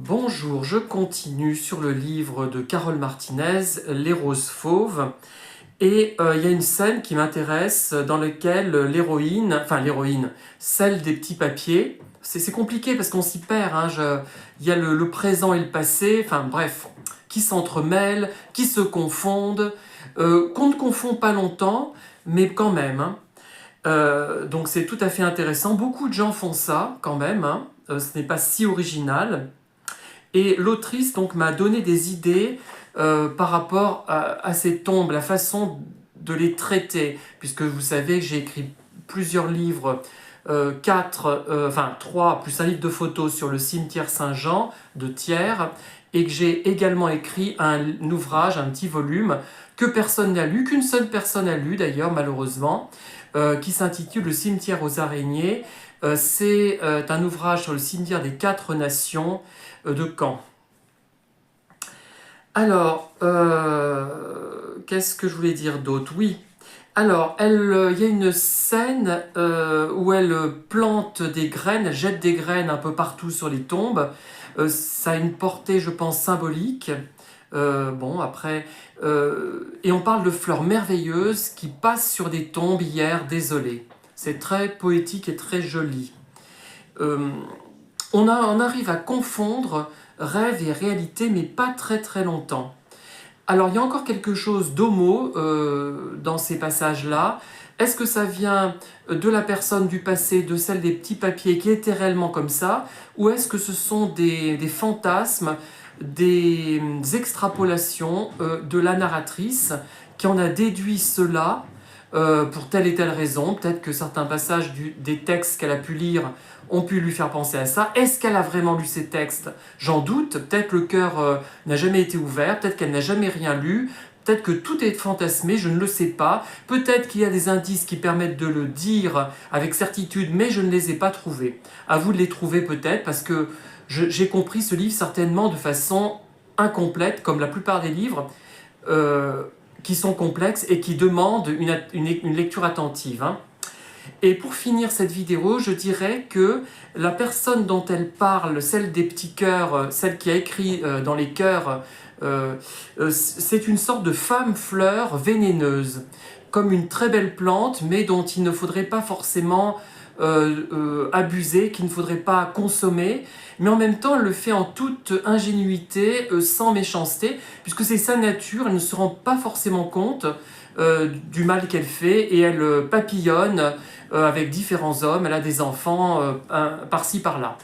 Bonjour, je continue sur le livre de Carole Martinez, Les roses fauves. Et il y a une scène qui m'intéresse dans laquelle l'héroïne, celle des petits papiers, c'est compliqué parce qu'on s'y perd. Il y a le présent et le passé, enfin bref, qui s'entremêlent, qui se confondent, qu'on ne confond pas longtemps, mais quand même. Donc c'est tout à fait intéressant. Beaucoup de gens font ça quand même. Ce n'est pas si original. Et l'autrice donc m'a donné des idées par rapport à ces tombes, la façon de les traiter, puisque vous savez que j'ai écrit plusieurs livres, trois, plus un livre de photos sur le cimetière Saint-Jean de Thiers, et que j'ai également écrit un ouvrage, un petit volume, que personne n'a lu, qu'une seule personne a lu d'ailleurs malheureusement, qui s'intitule Le cimetière aux araignées. C'est un ouvrage sur le cimetière des 4 nations de Caen. Alors, qu'est-ce que je voulais dire d'autre? Oui. Alors, il y a une scène où elle plante des graines, elle jette des graines un peu partout sur les tombes. Ça a une portée, je pense, symbolique. Et on parle de fleurs merveilleuses qui passent sur des tombes hier désolées. C'est très poétique et très joli. On arrive à confondre rêve et réalité, mais pas très très longtemps. Alors il y a encore quelque chose d'homo dans ces passages-là. Est-ce que ça vient de la personne du passé, de celle des petits papiers qui était réellement comme ça, ou est-ce que ce sont des fantasmes, des extrapolations de la narratrice qui en a déduit cela pour telle et telle raison? Peut-être que certains passages des textes qu'elle a pu lire ont pu lui faire penser à ça. Est-ce qu'elle a vraiment lu ces textes? J'en doute. Peut-être le cœur n'a jamais été ouvert, peut-être qu'elle n'a jamais rien lu, peut-être que tout est fantasmé, je ne le sais pas. Peut-être qu'il y a des indices qui permettent de le dire avec certitude, mais je ne les ai pas trouvés. À vous de les trouver peut-être, parce que j'ai compris ce livre certainement de façon incomplète, comme la plupart des livres qui sont complexes et qui demandent une lecture attentive. Et pour finir cette vidéo, je dirais que la personne dont elle parle, celle des petits cœurs, celle qui a écrit dans les cœurs, c'est une sorte de femme fleur vénéneuse, comme une très belle plante, mais dont il ne faudrait pas forcément abuser, qu'il ne faudrait pas consommer, mais en même temps elle le fait en toute ingénuité, sans méchanceté, puisque c'est sa nature, elle ne se rend pas forcément compte du mal qu'elle fait, et elle papillonne avec différents hommes, elle a des enfants par-ci par-là.